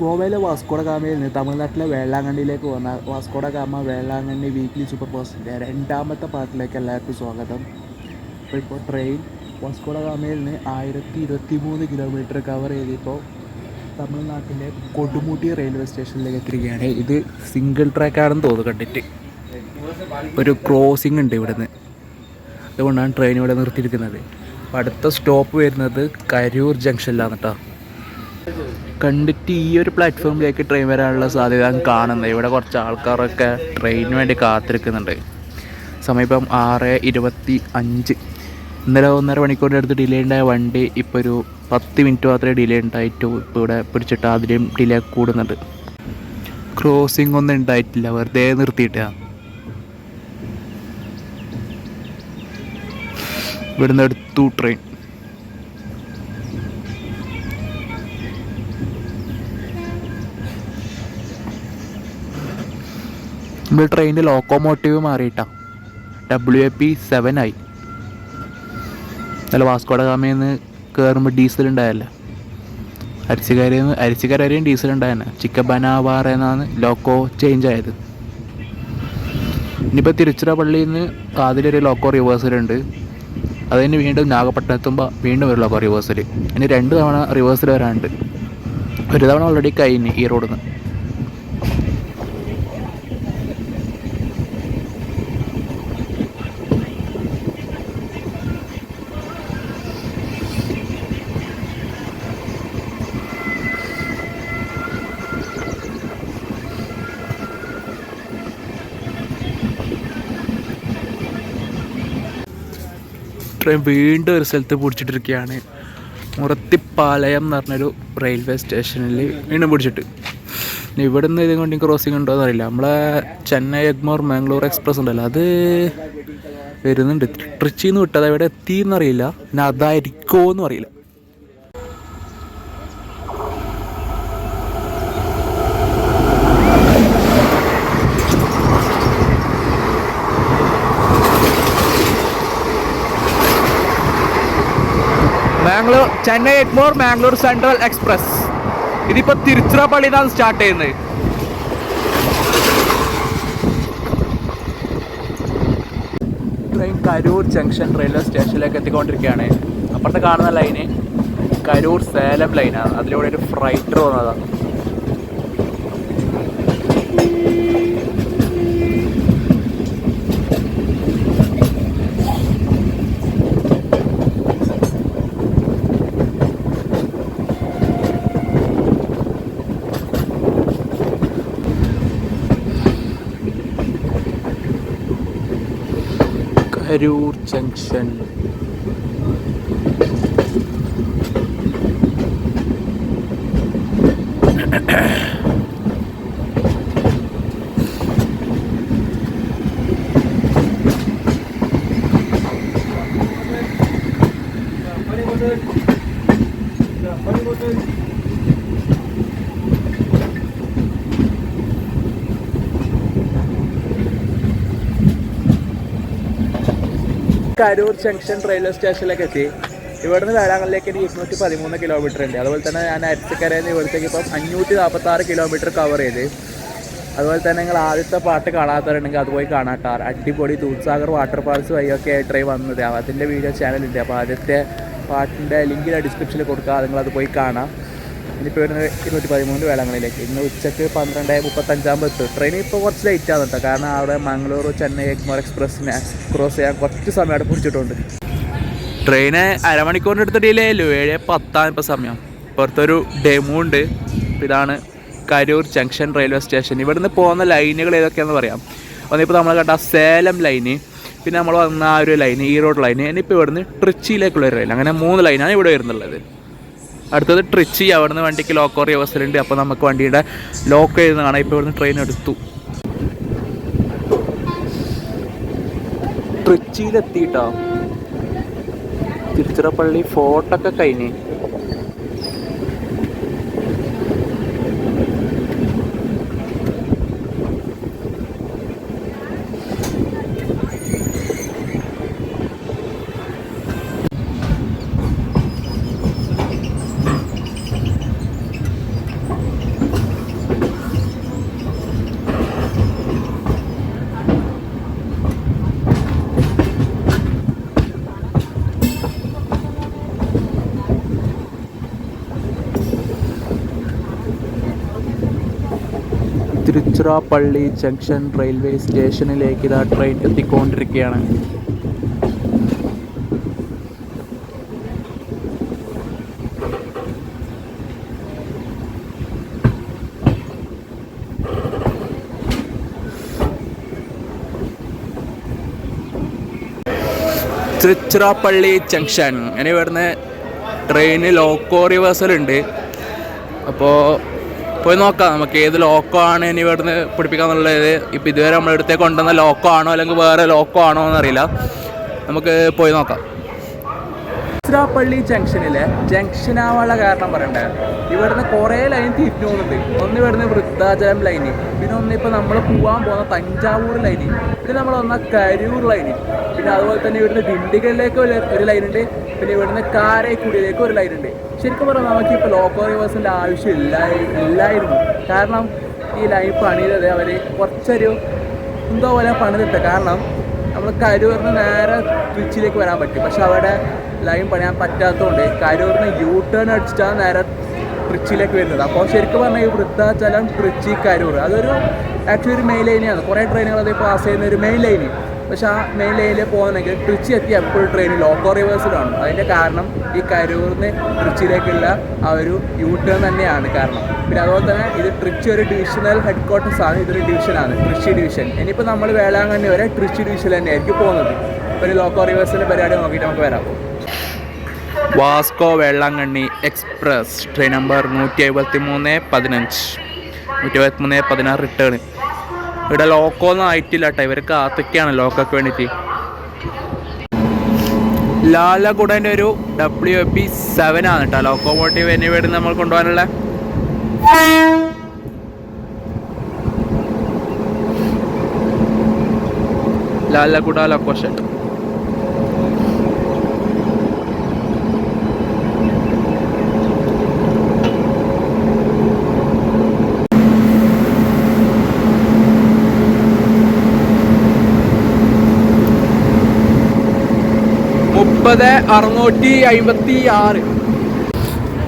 ഗോവയിലെ വാസ്കോഡ ഗാമയിൽ നിന്ന് തമിഴ്നാട്ടിലെ വേളാങ്കണ്ണിയിലേക്ക് വന്ന വാസ്കോഡ ഗാമ വേളാങ്കണ്ണി വീക്ക്ലി സൂപ്പർ ഫാസ്റ്റിൻ്റെ രണ്ടാമത്തെ പാർട്ടിലേക്ക് എല്ലാവർക്കും സ്വാഗതം. ഇപ്പോൾ ട്രെയിൻ വാസ്കോഡ ഗാമയിൽ നിന്ന് 1023 കിലോമീറ്റർ കവർ ചെയ്തിപ്പോൾ തമിഴ്നാട്ടിലെ കൊടുമുടി റെയിൽവേ സ്റ്റേഷനിലേക്ക് എത്തിയിരിക്കുകയാണ്. ഇത് സിംഗിൾ ട്രാക്കാണെന്ന് തോന്നുന്നു കണ്ടിട്ട്. ഒരു ക്രോസിംഗ് ഉണ്ട് ഇവിടുന്ന്, അതുകൊണ്ടാണ് ട്രെയിൻ ഇവിടെ നിർത്തിയിരിക്കുന്നത്. അടുത്ത സ്റ്റോപ്പ് വരുന്നത് കരൂർ ജംഗ്ഷനിലാണ് കേട്ടോ. കണ്ടിട്ട് ഈ ഒരു പ്ലാറ്റ്ഫോമിലേക്ക് ട്രെയിൻ വരാനുള്ള സാധ്യത കാണുന്നത്. ഇവിടെ കുറച്ച് ആൾക്കാരൊക്കെ ട്രെയിനിന് വേണ്ടി കാത്തിരിക്കുന്നുണ്ട്. സമയം ഇപ്പം 6:25. ഇന്നലെ 1.5 മണിക്കൂറിൻ്റെ അടുത്ത് ഡിലേ ഉണ്ടായ വണ്ടി ഇപ്പോൾ ഒരു 10 മിനിറ്റ് മാത്രമേ ഡിലേ ഉണ്ടായിട്ടു. ഇപ്പോൾ ഇവിടെ പിടിച്ചിട്ട് അതിലും ഡിലേ കൂടുന്നുണ്ട്. ക്രോസിംഗ് ഒന്നും ഉണ്ടായിട്ടില്ല, വെറുതെ നിർത്തിയിട്ടാണ്. ഇവിടുന്ന് എടുത്തു ട്രെയിൻ. നമ്മൾ ട്രെയിനിൻ്റെ ലോക്കോമോട്ടീവ് മാറിയിട്ടാണ്. WAP7 ആയി. നല്ല വാസ്കോഡ ഗാമയിൽ നിന്ന് കയറുമ്പോൾ ഡീസൽ ഉണ്ടായല്ലോ. അരിച്ചിക്കരയും ഡീസൽ ഉണ്ടായിരുന്നു. ചിക്കബനാവാറെന്നാണ് ലോക്കോ ചേഞ്ച് ആയത്. ഇനിയിപ്പോൾ തിരുച്ചിറപ്പള്ളിയിൽ നിന്ന് അതിലൊരു ലോക്കോ റിവേഴ്സലുണ്ട്. അതിന് വീണ്ടും നാഗപട്ടണത്തുമ്പോൾ വീണ്ടും ഒരു ലോക്കോ റിവേഴ്സൽ. ഇനി 2 തവണ റിവേഴ്സൽ വരാനുണ്ട്. ഒരു തവണ ഓൾറെഡി കഴിഞ്ഞ് ഈ റോഡിൽ നിന്ന്. ട്രെയിൻ വീണ്ടും ഒരു സ്ഥലത്ത് പിടിച്ചിട്ടിരിക്കുകയാണ്. മുറത്തിപ്പാലയം എന്ന് പറഞ്ഞൊരു റെയിൽവേ സ്റ്റേഷനിൽ വീണ്ടും പിടിച്ചിട്ട്. ഇവിടെ നിന്ന് ഇതും കൊണ്ട് ക്രോസിംഗ് ഉണ്ടോ എന്നറിയില്ല. നമ്മളെ ചെന്നൈ എഗ്മോർ മാംഗ്ലൂർ എക്സ്പ്രസ് ഉണ്ടല്ലോ, അത് വരുന്നുണ്ട്. ട്രിച്ചിയിൽ നിന്ന് വിട്ടത് എവിടെ എത്തിയെന്നറിയില്ല. പിന്നെ അതായിരിക്കുമോ എന്നും അറിയില്ല. ചെന്നൈ എഗ്മോർ മാംഗ്ലൂർ സെൻട്രൽ എക്സ്പ്രസ് ഇതിപ്പോൾ തിരുച്ചിറപ്പള്ളിയിലാണ് സ്റ്റാർട്ട് ചെയ്യുന്നത്. ട്രെയിൻ കരൂർ ജംഗ്ഷൻ റെയിൽവേ സ്റ്റേഷനിലേക്ക് എത്തിക്കൊണ്ടിരിക്കുകയാണ്. അപ്പുറത്ത് കാണുന്ന ലൈന് കരൂർ സേലം ലൈനാണ്. അതിലൂടെ ഒരു ഫ്രൈറ്റർ വന്നതാണ്. Karur junction. Karur junction railway സ്റ്റേഷനിലേക്ക് എത്തി. ഇവിടുന്ന് വേളാങ്കണ്ണിലേക്ക് എനിക്ക് 213 കിലോമീറ്റർ ഉണ്ട്. അതുപോലെ തന്നെ ഞാൻ അരിച്ചിക്കരയിൽ നിന്ന് ഇവിടത്തേക്ക് ഇപ്പം 546 കിലോമീറ്റർ കവർ ചെയ്ത്. അതുപോലെ തന്നെ നിങ്ങൾ ആദ്യത്തെ പാട്ട് കാണാത്തവരുണ്ടെങ്കിൽ അത് പോയി കാണാട്ടോ. അടിപൊളി ദൂദ്സാഗർ വാട്ടർഫാൾസ് വഴിയൊക്കെ ട്രെയിൻ വന്നത്. അതിൻ്റെ വീഡിയോ ചാനലുണ്ട്. അപ്പോൾ ആദ്യത്തെ പാട്ടിൻ്റെ ലിങ്ക് ഡിസ്ക്രിപ്ഷനിൽ കൊടുക്കുക, നിങ്ങളത് പോയി കാണാം. ഇനിയിപ്പോൾ വരുന്നത് 213 വേളാങ്കണ്ണിയിലേക്ക്. ഇന്ന് ഉച്ചയ്ക്ക് 12:35 എത്തും. ട്രെയിൻ ഇപ്പോൾ കുറച്ച് ലേറ്റ് ആകും കേട്ടോ. കാരണം അവിടെ മംഗളൂർ ചെന്നൈ എഗ്മോർ എക്സ്പ്രസ്സിനെ ക്രോസ് ചെയ്യാൻ കുറച്ച് സമയം അവിടെ പിടിച്ചിട്ടുണ്ട്. ട്രെയിന് അരമണിക്കൂറിൻ്റെ അടുത്ത് ഡിലേ ആയല്ലോ. 7:10 ഇപ്പോൾ സമയം. പുറത്തൊരു ഡെമോ ഉണ്ട്. ഇതാണ് കരൂർ ജംഗ്ഷൻ റെയിൽവേ സ്റ്റേഷൻ. ഇവിടുന്ന് പോകുന്ന ലൈനുകൾ ഏതൊക്കെയാണെന്ന് പറയാം. ഒന്നിപ്പോൾ നമ്മൾ കണ്ട സേലം ലൈന്, പിന്നെ നമ്മൾ വന്ന ആ ഒരു ലൈന് ഈറോഡ് ലൈന്, ഇനിയിപ്പോൾ ഇവിടുന്ന് ട്രിച്ചിയിലേക്കുള്ളൊരു ലൈൻ. അങ്ങനെ 3 ലൈനാണ് ഇവിടെ വരുന്നുള്ളത്. അടുത്തത് ട്രിച്ചി. അവിടുന്ന് വണ്ടിക്ക് ലോക്കോ റിവേഴ്സലുണ്ട്. അപ്പോൾ നമുക്ക് വണ്ടിയുടെ ലോക്ക് എഴുതുന്ന കാണാം. ഇപ്പോൾ ഇവിടുന്ന് ട്രെയിൻ എടുത്തു. ട്രിച്ചിയിലെത്തിയിട്ടോ. തിരുച്ചിറപ്പള്ളി ഫോർട്ടൊക്കെ കഴിഞ്ഞ്. തിരുച്ചിറപ്പള്ളി ജംഗ്ഷൻ റെയിൽവേ സ്റ്റേഷനിലേക്ക് ഇതാ ട്രെയിൻ എത്തിക്കൊണ്ടിരിക്കുകയാണ്. തിരുച്ചിറപ്പള്ളി ജംഗ്ഷൻ ഇനി ഇവിടുന്ന് ട്രെയിന് ലോക്കോ റിവേഴ്സൽ ഉണ്ട്. അപ്പോൾ പോയി നോക്കാം നമുക്ക് ഏത് ലോക്കോ ആണ് ഇനി ഇവിടുന്ന് പിടിപ്പിക്കാന്നുള്ളത്. ഇപ്പോൾ ഇതുവരെ നമ്മളെടുത്തേക്ക് കൊണ്ടുവന്ന ലോക്കോ ആണോ അല്ലെങ്കിൽ വേറെ ലോക്കോ ആണോ എന്നറിയില്ല. നമുക്ക് പോയി നോക്കാം. തിരുച്ചിറപ്പള്ളി ജംഗ്ഷനിലെ ജംഗ്ഷൻ ആവാനുള്ള കാരണം പറയണ്ടേ, ഇവിടുന്ന് കുറേ ലൈൻ തിരിഞ്ഞു പോകുന്നുണ്ട്. ഒന്ന് ഇവിടുന്ന് വൃദ്ധാചലം ലൈന്, പിന്നെ ഒന്ന് ഇപ്പോൾ നമ്മൾ പോകാൻ പോകുന്ന തഞ്ചാവൂർ ലൈന്, പിന്നെ നമ്മൾ വന്ന കരൂർ ലൈന്, പിന്നെ അതുപോലെ തന്നെ ഇവിടുന്ന് ദിണ്ടിഗലിലേക്ക് ഒരു ലൈനുണ്ട്, പിന്നെ ഇവിടുന്ന് കാരക്കുടിയിലേക്ക് ഒരു ലൈനുണ്ട്. ശരിക്കും പറഞ്ഞാൽ നമുക്കിപ്പോൾ ലോക്കോ റിവേഴ്സിൻ്റെ ആവശ്യം ഇല്ലായിരുന്നു. കാരണം ഈ ലൈൻ പണിതത് അവർ കുറച്ചൊരു എന്തോ പോലെ പണിതിട്ട്. കാരണം നമ്മൾ കരൂരിന് നേരെ ട്രിച്ചിലേക്ക് വരാൻ പറ്റും, പക്ഷെ അവിടെ ലൈൻ പണിയാൻ പറ്റാത്തതുകൊണ്ട് കരൂരിന് യൂ ടേൺ അടിച്ചിട്ടാണ് നേരെ ട്രിച്ചിലേക്ക് വരുന്നത്. അപ്പോൾ ശരിക്കും പറഞ്ഞാൽ ഈ വൃദ്ധാചലം ട്രിച്ചി കരൂർ അതൊരു ആക്ച്വലി ഒരു മെയിൻ ലൈനാണ്. കുറേ ട്രെയിനുകൾ അത് പാസ് ചെയ്യുന്ന ഒരു മെയിൻ ലൈന്. പക്ഷെ ആ മെയിൻ ലൈനിൽ പോകുന്നെങ്കിൽ ട്രിച്ചി എത്തി എപ്പോഴും ട്രെയിൻ ലോക്കോ റിവേഴ്സിലാണ്. അതിൻ്റെ കാരണം ഈ കരൂരിന് ട്രിച്ചിയിലേക്കുള്ള ആ ഒരു യൂ ടേൺ തന്നെയാണ് കാരണം. പിന്നെ അതുപോലെ തന്നെ ഇത് ട്രിച്ചി ഒരു ഡിവിഷണൽ ഹെഡ് ക്വാർട്ടേഴ്സാണ്. ഇതൊരു ഡിവിഷനാണ്, ട്രിച്ചി ഡിവിഷൻ. ഇനിയിപ്പോൾ നമ്മൾ വേളാങ്കണ്ണി വരെ ട്രിച്ചി ഡിവിഷൻ തന്നെയായിരിക്കും പോകുന്നത്. ഒരു ലോക്കോ റിവേഴ്സിൻ്റെ പരിപാടി നോക്കിയിട്ട് നമുക്ക് വരാം. Vasco Velankanni express train number 173-15 173-16 return. ഇവിടെ ലോക്കോ ഒന്നും ആയിട്ടില്ല കേട്ടോ, ഇവർ കാത്തൊക്കെയാണ് ലോക്കൊക്കെ വേണ്ടിയിട്ട്. ലാലഗുഡൻ്റെ ഒരു WP7 ആണ് കേട്ടോ ലോക്കോമോട്ടീവ് എന്നിവ നമ്മൾ കൊണ്ടുപോകാനുള്ള. ലാലഗുഡ ലൊക്കേഷൻ.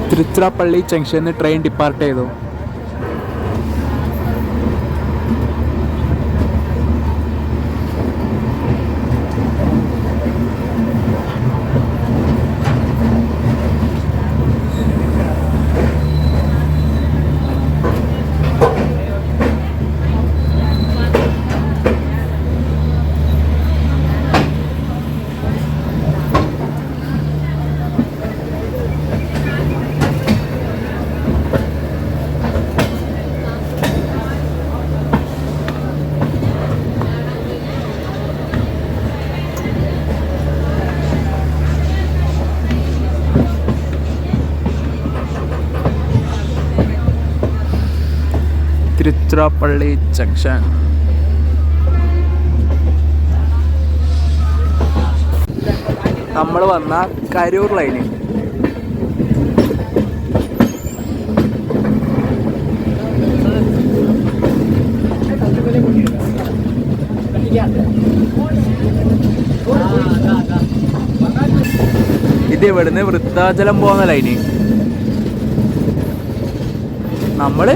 തിരുച്ചിറപ്പള്ളി ജംഗ്ഷനിൽ ട്രെയിൻ ഡിപ്പാർട്ട് ചെയ്തു. തിരുച്ചിറപ്പള്ളി ജംഗ്ഷൻ. നമ്മൾ വന്ന കരൂർ ലൈന്. ഇത് ഇവിടുന്ന് വൃദ്ധാചലം പോകുന്ന ലൈന്. നമ്മൾ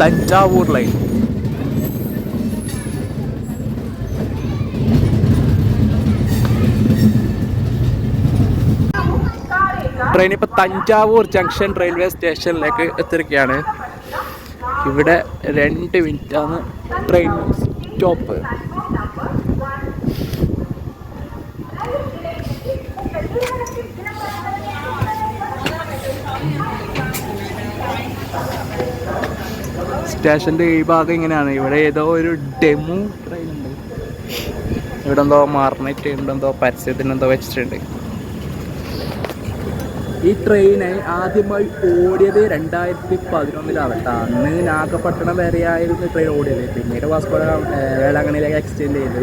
തഞ്ചാവൂർ ലൈൻ. ട്രെയിൻ ഇപ്പോൾ തഞ്ചാവൂർ ജംഗ്ഷൻ റെയിൽവേ സ്റ്റേഷനിലേക്ക് എത്തിയിരിക്കുകയാണ്. ഇവിടെ 2 മിനിറ്റാണ് ട്രെയിൻ സ്റ്റോപ്പ്. സ്റ്റേഷൻ്റെ ഈ ഭാഗം ഇങ്ങനെയാണ്. ഇവിടെ ഏതോ ഒരു ഡെമോ ട്രെയിൻ ഉണ്ട്. ഇവിടെ എന്തോ മാർണറ്റ് ഉണ്ടെന്തോ പരസ്യത്തിനെന്തോ വെച്ചിട്ടുണ്ട്. ഈ ട്രെയിന് ആദ്യമായി ഓടിയത് 2011 അന്ന് നാഗപട്ടണം വരെയായിരുന്നു ട്രെയിൻ ഓടിയത്. പിന്നീട് വാസ്കോ വേളാങ്കണ്ണിയിലേക്ക് എക്സ്റ്റെൻഡ് ചെയ്തു.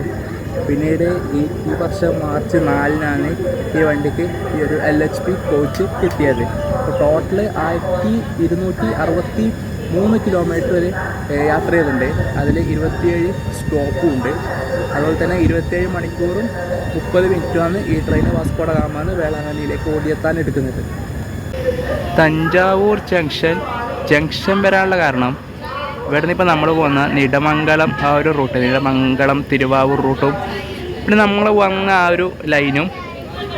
പിന്നീട് ഈ വർഷം മാർച്ച് 4-നാണ് ഈ വണ്ടിക്ക് ഈ ഒരു LHP കോച്ച് കിട്ടിയത്. അപ്പോൾ ടോട്ടൽ 1263 കിലോമീറ്റർ യാത്ര ചെയ്തിട്ടുണ്ട്. അതിൽ 27 സ്റ്റോപ്പും ഉണ്ട്. അതുപോലെ തന്നെ 27 മണിക്കൂറും 30 മിനിറ്റുമാണ് ഈ ട്രെയിൻ വാസ്കോ ഡ ഗാമന്ന് വേളാങ്കണ്ണിയിലേക്ക് ഓടിയെത്താൻ എടുക്കുന്നത്. തഞ്ചാവൂർ ജംഗ്ഷൻ വരാനുള്ള കാരണം ഇവിടുന്ന് ഇപ്പോൾ നമ്മൾ പോകുന്ന നെടുമംഗലം ആ ഒരു റൂട്ട്, നെടുമംഗലം തിരുവാവൂർ റൂട്ടും പിന്നെ നമ്മൾ വന്ന ആ ഒരു ലൈനും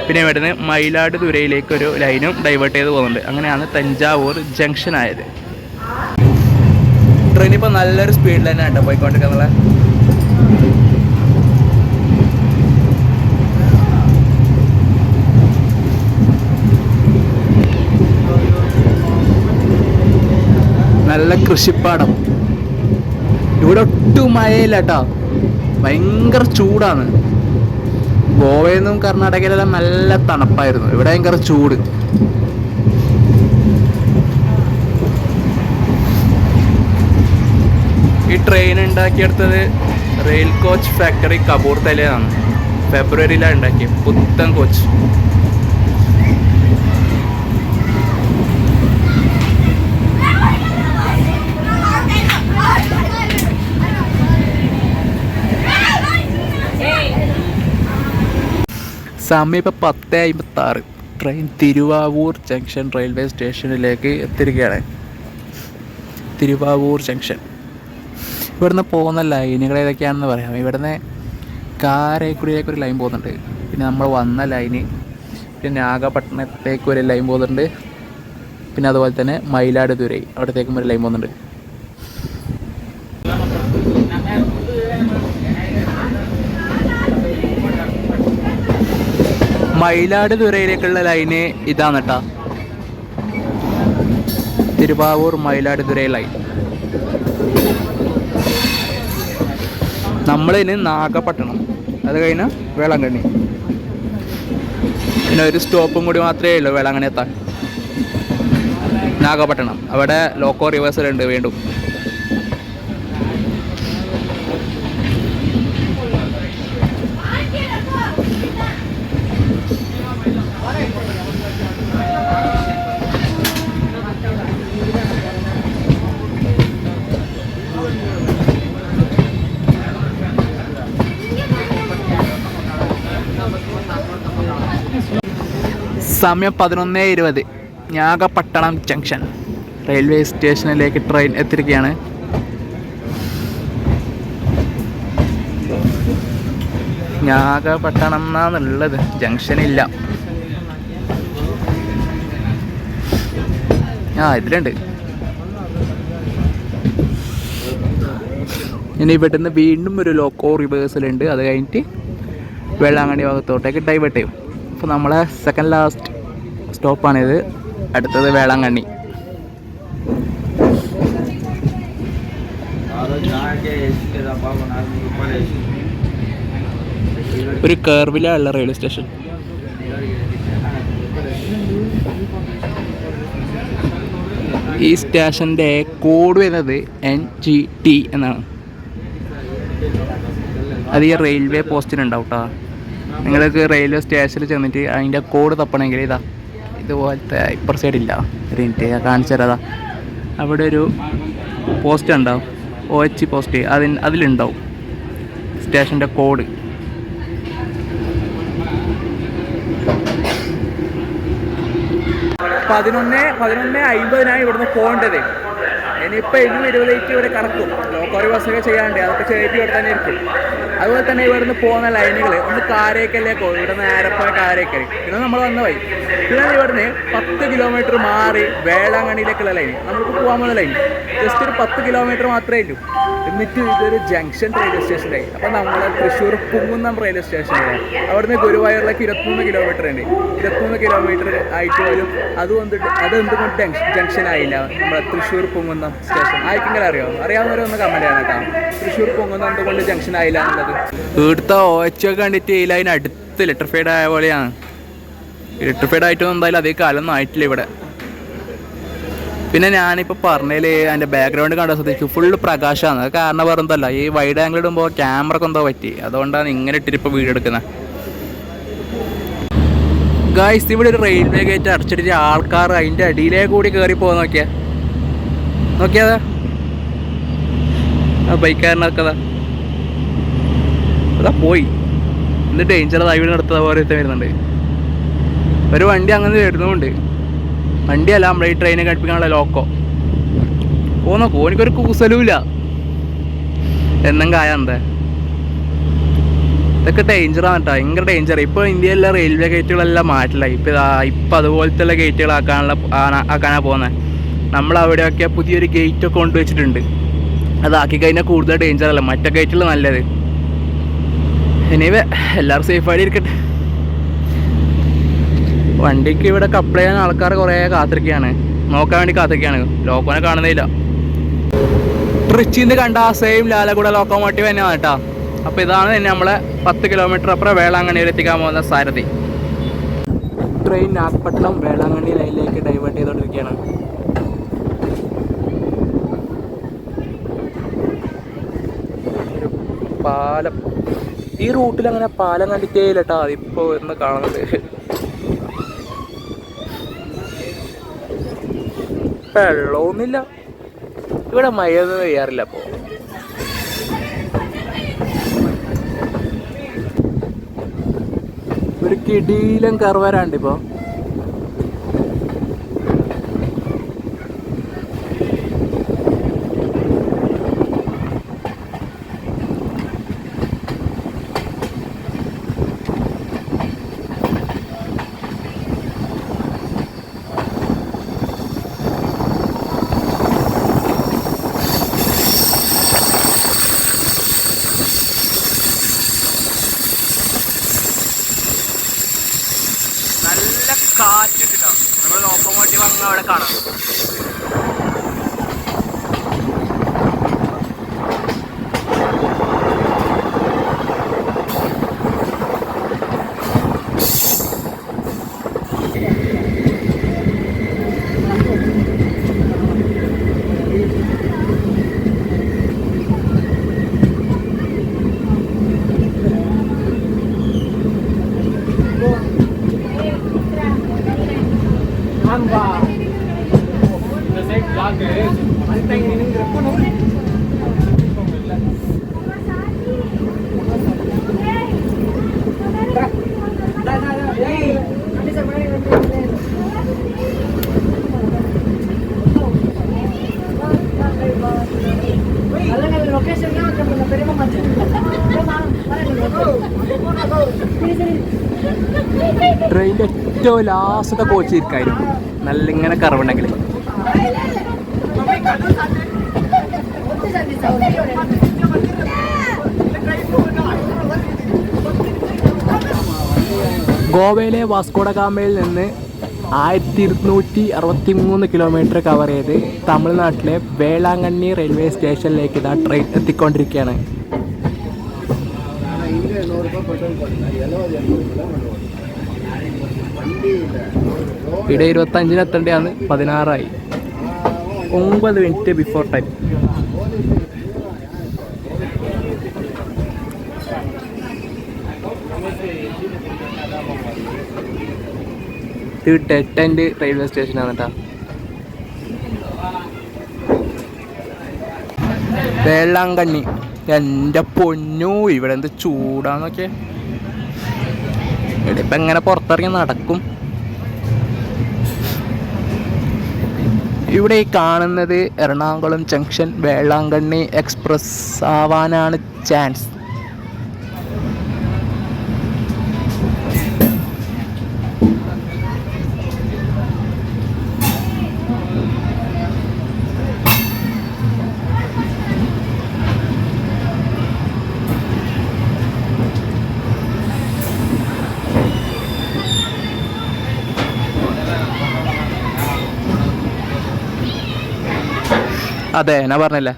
പിന്നെ ഇവിടുന്ന് മയിലാടുതുറയിലേക്കൊരു ലൈനും ഡൈവേർട്ട് ചെയ്ത് പോകുന്നുണ്ട്. അങ്ങനെയാണ് തഞ്ചാവൂർ ജംഗ്ഷൻ ആയത്. ട്രെയിൻ ഇപ്പോൾ നല്ലൊരു സ്പീഡിൽ തന്നെ കേട്ടോ പോയിക്കൊണ്ടിരിക്കുന്നത്. നല്ല കൃഷിപ്പാടം. ഇവിടെ ഒട്ടും മഴയില്ല കേട്ടോ, ഭയങ്കര ചൂടാണ്. ഗോവയിൽ നിന്നും കർണാടകയിലെല്ലാം നല്ല തണുപ്പായിരുന്നു, ഇവിടെ ഭയങ്കര ചൂട്. ഈ ട്രെയിൻ ഉണ്ടാക്കിയെടുത്തത് റെയിൽ കോച്ച് ഫാക്ടറി കപൂർത്തലയാണ്. ഫെബ്രുവരിയിലാണ് ഉണ്ടാക്കിയത്, പുത്തൻ കോച്ച്. സമയം ഇപ്പോൾ 10:56. ട്രെയിൻ തിരുവാവൂർ ജംഗ്ഷൻ റെയിൽവേ സ്റ്റേഷനിലേക്ക് എത്തിയിരിക്കുകയാണ്. തിരുവാവൂർ ജംഗ്ഷൻ. ഇവിടുന്ന് പോകുന്ന ലൈനുകൾ ഏതൊക്കെയാണെന്ന് പറയാം. ഇവിടുന്ന് കാരക്കുടിയിലേക്കൊരു ലൈൻ പോകുന്നുണ്ട്, പിന്നെ നമ്മൾ വന്ന ലൈന്, പിന്നെ നാഗപട്ടണത്തേക്ക് ഒരു ലൈൻ പോകുന്നുണ്ട്, പിന്നെ അതുപോലെ തന്നെ മയിലാടുതുറൈ അവിടത്തേക്കും ഒരു ലൈൻ പോകുന്നുണ്ട്. മയിലാടുതുറയിലേക്കുള്ള ലൈന് ഇതാണ് കേട്ടോ, തിരുവാവൂർ മയിലാടുതുറൈ ലൈൻ. നമ്മളിന് നാഗപട്ടണം, അത് കഴിഞ്ഞാൽ വേളാങ്കണ്ണി, പിന്നെ ഒരു സ്റ്റോപ്പും കൂടി മാത്രമേ ഉള്ളൂ വേളാങ്കണ്ണി എത്താൻ. നാഗപട്ടണം അവിടെ ലോക്കോ റിവേഴ്സൽ ഉണ്ട് വീണ്ടും. സമയം 11:20. നാഗപട്ടണം ജംഗ്ഷൻ റെയിൽവേ സ്റ്റേഷനിലേക്ക് ട്രെയിൻ എത്തിയിരിക്കുകയാണ്. നാഗപട്ടണം എന്നാണുള്ളത്, ജംഗ്ഷനില്ല. ഇതിലുണ്ട്. ഇനി ഇവിടുന്ന് വീണ്ടും ഒരു ലോക്കോ റിവേഴ്സലുണ്ട്, അത് കഴിഞ്ഞിട്ട് വേളാങ്കണ്ണി ഭാഗത്തോട്ടേക്ക് ഡൈവേർട്ട് ചെയ്യും. അപ്പോൾ നമ്മളെ സെക്കൻഡ് ലാസ്റ്റ് സ്റ്റോപ്പാണിത്. അടുത്തത് വേളാങ്കണ്ണി. ഒരു കർവിലുള്ള റെയിൽവേ സ്റ്റേഷൻ. ഈ സ്റ്റേഷൻ്റെ കോഡ് വരുന്നത് NGT എന്നാണ്. അത് ഈ റെയിൽവേ പോസ്റ്റിനുണ്ടാവും കേട്ടോ. നിങ്ങൾക്ക് റെയിൽവേ സ്റ്റേഷനിൽ ചെന്നിട്ട് അതിൻ്റെ കോഡ് തപ്പണമെങ്കിൽ ഇതാ ഇതുപോലത്തെ ഇപ്പർ സൈഡില്ല, ഒരു മിനിറ്റ് ഞാൻ കാണിച്ചു തരാം. അവിടെ ഒരു പോസ്റ്റ് ഉണ്ടാവും, OH പോസ്റ്റ്, അതിലുണ്ടാവും സ്റ്റേഷൻ്റെ കോഡ്. പതിനൊന്ന് 11:50 ഇവിടുന്ന് പോകേണ്ടത്. ഇനിയിപ്പോൾ 20 ഇവിടെ കറക്കും. ലോക്കറി ബസ്സൊക്കെ ചെയ്യാണ്ട്, അതൊക്കെ ചെയ്തിട്ട് ഇവിടെ തന്നെ ഇരിക്കും. അതുപോലെ തന്നെ ഇവിടുന്ന് പോകുന്ന ലൈനുകൾ ഒന്ന് കാരേക്കലിലേക്കോ, ഇവിടെ നേരപ്പോയ കാരേക്കൽ, ഇത് നമ്മൾ വന്ന വഴി. പിന്നെ ഇവിടുന്ന് 10 കിലോമീറ്റർ മാറി വേളാങ്കണ്ണിയിലേക്കുള്ള ലൈൻ, നമുക്ക് പോകാൻ പോകുന്ന ലൈൻ ജസ്റ്റ് ഒരു 10 കിലോമീറ്റർ മാത്രമേ ഉള്ളൂ. എന്നിട്ട് ഇതൊരു ജംഗ്ഷൻ റെയിൽവേ സ്റ്റേഷനായി. അപ്പം നമ്മൾ തൃശ്ശൂർ കുങ്ങുന്നം റെയിൽവേ സ്റ്റേഷനിലാണ്. അവിടുന്ന് ഗുരുവായൂരിലേക്ക് 23 കിലോമീറ്റർ ഉണ്ട്. 23 കിലോമീറ്റർ ആയിട്ട് പോലും അതെന്തുകൊണ്ട് ജംഗ്ഷൻ ആയില്ല നമ്മുടെ തൃശ്ശൂർ കുങ്ങുന്നം സ്റ്റേഷൻ? ആർക്കെങ്കിലും അറിയാവുന്നവരൊന്ന് കമൻറ്റ് ചെയ്യണം കേട്ടോ. തൃശ്ശൂർ കുങ്ങുന്നം എന്തുകൊണ്ട് ജംഗ്ഷൻ ആയില്ല എന്നുള്ളത്. ഇവിടുത്തെ OH കണ്ടിട്ട് ഈ ലൈൻ അടുത്ത് ഇലക്ട്രിഫൈഡ് ആയ പോലെയാണ്. ഇലക്ട്രിഫൈഡ് ആയിട്ടൊന്നും എന്തായാലും അതേ കാലമൊന്നും ആയിട്ടില്ല ഇവിടെ. പിന്നെ ഞാനിപ്പോൾ പറഞ്ഞതിൽ അതിൻ്റെ ബാക്ക്ഗ്രൗണ്ട് കണ്ട ശ്രദ്ധിച്ചു, ഫുള്ള് പ്രകാശമാണ്. അത് കാരണം വേറെ എന്തല്ല, ഈ വൈഡ് ആംഗിൾ ഇടുമ്പോൾ ക്യാമറക്ക് എന്തോ പറ്റി, അതുകൊണ്ടാണ് ഇങ്ങനെ ഇട്ടിരിപ്പോൾ വീഡിയോ എടുക്കുന്നത്. ഗായ്സ്, ഇവിടെ ഒരു റെയിൽവേ ഗേറ്റ് അടച്ചിട്ട് ആൾക്കാർ അതിൻ്റെ അടിയിലേക്ക് കൂടി കയറി പോകാൻ നോക്കിയതാ ആ ബൈക്കാരനൊക്കെ അതാ പോയി. ഇത് ഡേഞ്ചറസ് ഇവിടെ നടത്തുന്ന പോലെ വരുന്നുണ്ട്. ഒരു വണ്ടി അങ്ങനെ വരുന്നുമുണ്ട്. വണ്ടിയല്ല, നമ്മുടെ ഈ ട്രെയിനെ ഘടിപ്പിക്കാനുള്ള ലോക്കോ. ഓ നോക്കൂ, എനിക്കൊരു കൂസലുമില്ല. എന്നും കായാന്തേ ഇതൊക്കെ ഡേഞ്ചറാണ് കേട്ടോ, ഭയങ്കര ഡേഞ്ചർ. ഇപ്പോൾ ഇന്ത്യയിലെ റെയിൽവേ ഗേറ്റുകളെല്ലാം മാറ്റില്ല. ഇപ്പം അതുപോലത്തെ ആക്കാനാണ് പോകുന്നത്. നമ്മളവിടെയൊക്കെ പുതിയൊരു ഗേറ്റൊക്കെ കൊണ്ടുവച്ചിട്ടുണ്ട്. അതാക്കി കഴിഞ്ഞാൽ കൂടുതൽ ഡേഞ്ചർ അല്ല, മറ്റേ ഗേറ്റുകൾ നല്ലത്. എനിവേ എല്ലാവരും സേഫായിട്ട് ഇരിക്കട്ടെ. വണ്ടിക്ക് ഇവിടെ അപ്ലൈ ചെയ്യാൻ ആൾക്കാർ കുറേ കാത്തിരിക്കുകയാണ്, നോക്കാൻ വേണ്ടി കാത്തിരിക്കുകയാണ്. ലോക്കോനെ കാണുന്നില്ല. ട്രിച്ചിന്ന് കണ്ട ആ സെയിം ലാലഗുഡ ലോക്കോമോട്ടീവ് തന്നെയാണ് കേട്ടോ. അപ്പോൾ ഇതാണ് തന്നെ നമ്മളെ 10 കിലോമീറ്റർ അപ്പുറം വേളാങ്കണ്ണിയിൽ എത്തിക്കാൻ പോകുന്ന സാരഥി. ട്രെയിൻ നാഗ്പട്ടണം വേളാങ്കണ്ണി ലൈനിലേക്ക് ഡൈവേർട്ട് ചെയ്തുകൊണ്ടിരിക്കുകയാണ്. പാലം, ഈ റൂട്ടിൽ അങ്ങനെ പാലം കണ്ടിട്ടേ ഇല്ല കേട്ടോ, അതിപ്പോൾ ഇന്ന് കാണുന്നത്. വെള്ളമൊന്നുമില്ല ഇവിടെ, മഴയൊന്നും പെയ്യാറില്ല. അപ്പോൾ ഒരു കിടിലം കർവരാണ്ട് ഇപ്പോൾ. നല്ല കാറ്റിട്ടോ, നമ്മൾ ലോക്കോമോട്ടീവ് അങ്ങ് അവിടെ കാണാം. ട്രെയിനിൻ്റെ ഏറ്റവും ലാസ്റ്റത്തെ കോച്ച് ഇരിക്കായിരുന്നു, നല്ല ഇങ്ങനെ കറവുണ്ടെങ്കിൽ. ഗോവയിലെ വാസ്കോഡഗാമയിൽ നിന്ന് 1263 കിലോമീറ്റർ കവർ ചെയ്ത് തമിഴ്നാട്ടിലെ വേളാങ്കണ്ണി റെയിൽവേ സ്റ്റേഷനിലേക്ക് ഇതാ ട്രെയിൻ എത്തിക്കൊണ്ടിരിക്കുകയാണ്. ഇവിടെ 25-ന് എത്തേണ്ടതാണ്, 16 9 മിനിറ്റ് ബിഫോർ ടൈം. ഇത് ഡെഡ് എൻഡ് റെയിൽവേ സ്റ്റേഷനാണ് കേട്ടോ. വേളാങ്കണ്ണി, എൻ്റെ പൊന്നു, ഇവിടെ എന്ത് ചൂടാന്നൊക്കെ. ഇവിടെ ഇപ്പം എങ്ങനെ പുറത്തിറങ്ങി നടക്കും. ഇവിടെ ഈ കാണുന്നത് എറണാകുളം ജംഗ്ഷൻ വേളാങ്കണ്ണി എക്സ്പ്രസ് ആവാനാണ് ചാൻസ്. അതെ, ഞാൻ പറഞ്ഞില്ലേ,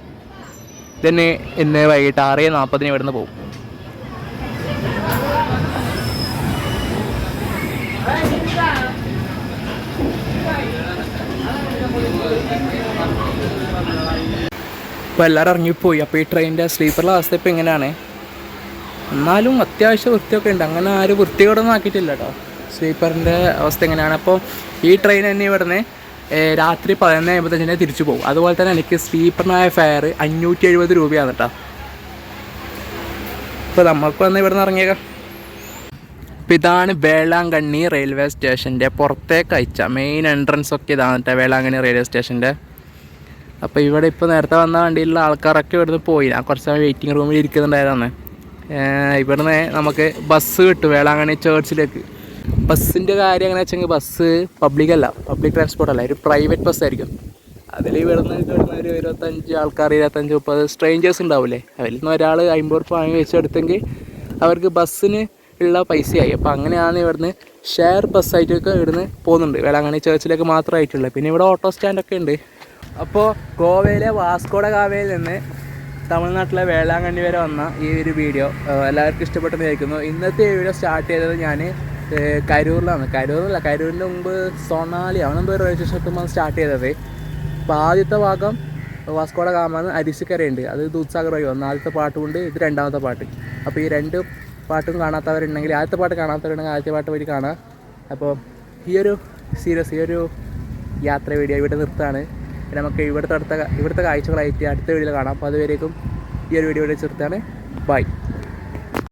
ഇതന്നെ ഇന്ന് വൈകിട്ട് 6:40 ഇവിടുന്ന് പോകും. അപ്പോൾ എല്ലാവരും ഇറങ്ങിപ്പോയി. അപ്പോൾ ഈ ട്രെയിനിൻ്റെ സ്ലീപ്പറിലെ അവസ്ഥ ഇപ്പോൾ ഇങ്ങനെയാണ്. എന്നാലും അത്യാവശ്യം വൃത്തിയൊക്കെ ഉണ്ട്, അങ്ങനെ ആരും വൃത്തിയോടൊന്നും ആക്കിയിട്ടില്ല കേട്ടോ. സ്ലീപ്പറിൻ്റെ അവസ്ഥ എങ്ങനെയാണ്. അപ്പോൾ ഈ ട്രെയിൻ തന്നെ ഇവിടുന്ന് രാത്രി 11:55 തിരിച്ചു പോകും. അതുപോലെ തന്നെ എനിക്ക് സ്ലീപ്പറിനായ ഫെയർ 570 രൂപയാണ് കേട്ടോ. ഇപ്പോൾ നമുക്ക് വന്ന് ഇവിടെ നിന്ന് ഇറങ്ങിയേക്കാം. അപ്പോൾ ഇതാണ് വേളാങ്കണ്ണി റെയിൽവേ സ്റ്റേഷൻ്റെ പുറത്തേക്ക് അയച്ച മെയിൻ എൻട്രൻസ് ഒക്കെ ഇതാണ് കേട്ടോ, വേളാങ്കണ്ണി റെയിൽവേ സ്റ്റേഷൻ്റെ. അപ്പോൾ ഇവിടെ ഇപ്പോൾ നേരത്തെ വന്ന വണ്ടിയിലുള്ള ആൾക്കാരൊക്കെ ഇവിടുന്ന് പോയി. ഞാൻ കുറച്ച് സമയം വെയിറ്റിംഗ് റൂമിൽ ഇരിക്കുന്നുണ്ടായതാണ്. ഇവിടുന്ന് നമുക്ക് ബസ് കിട്ടും വേളാങ്കണ്ണി ചേർച്ചിലേക്ക്. ബസ്സിൻ്റെ കാര്യം എങ്ങനെ വെച്ചെങ്കിൽ ബസ് പബ്ലിക് ട്രാൻസ്പോർട്ട് അല്ല, ഒരു പ്രൈവറ്റ് ബസ്സായിരിക്കും. അതിൽ ഇവിടുന്ന് ഒരു 25 ആൾക്കാർ, 25-30 സ്ട്രേഞ്ചേഴ്സ് ഉണ്ടാവില്ലേ, അതിൽ നിന്ന് ഒരാൾ 50 ഉറുപ്പിക വാങ്ങി വെച്ചെടുത്തെങ്കിൽ അവർക്ക് ബസ്സിന് ഉള്ള പൈസയായി. അപ്പോൾ അങ്ങനെയാണ് ഇവിടുന്ന് ഷെയർ ബസ്സായിട്ടൊക്കെ ഇവിടുന്ന് പോകുന്നുണ്ട്, വേളാങ്കണ്ണി ചേർച്ചിലേക്ക് മാത്രമായിട്ടുള്ളത്. പിന്നെ ഇവിടെ ഓട്ടോ സ്റ്റാൻഡൊക്കെ ഉണ്ട്. അപ്പോൾ ഗോവയിലെ വാസ്കോഡ ഗാമയിൽ നിന്ന് തമിഴ്നാട്ടിലെ വേളാങ്കണ്ണി വരെ വന്ന ഈ ഒരു വീഡിയോ എല്ലാവർക്കും ഇഷ്ടപ്പെട്ടെന്ന് വിചാരിക്കുന്നു. ഇന്നത്തെ ഈ വീഡിയോ സ്റ്റാർട്ട് ചെയ്തത് ഞാൻ കരൂരിൻ്റെ മുമ്പ് സൊണാലി അവനെന്തോ ഒരു റെയിൽവേ സ്റ്റേഷനിൽ സ്റ്റാർട്ട് ചെയ്തത്. അപ്പോൾ ആദ്യത്തെ ഭാഗം വാസ്കോഡ ഗാമന്ന് അരിശിക്കരയുണ്ട്, അത് ദൂദ്സാഗർ വഴി വന്നു. ആദ്യത്തെ പാട്ടുമുണ്ട്, ഇത് രണ്ടാമത്തെ പാട്ട്. അപ്പോൾ ഈ 2 പാട്ടും കാണാത്തവരുണ്ടെങ്കിൽ, ആദ്യത്തെ പാട്ട് കാണാത്തവരുണ്ടെങ്കിൽ ആദ്യത്തെ പാട്ട് വഴി കാണാം. അപ്പോൾ ഈ ഒരു യാത്ര വീഡിയോ ഇവിടെ നിർത്താണ്. നമുക്ക് ഇവിടുത്തെ കാഴ്ചകളായിട്ട് അടുത്ത വീഡിയോയിൽ കാണാം. അപ്പോൾ അതുവരേക്കും ഈ ഒരു വീഡിയോ ഇവിടെ നിർത്തുകയാണ്. ബൈ.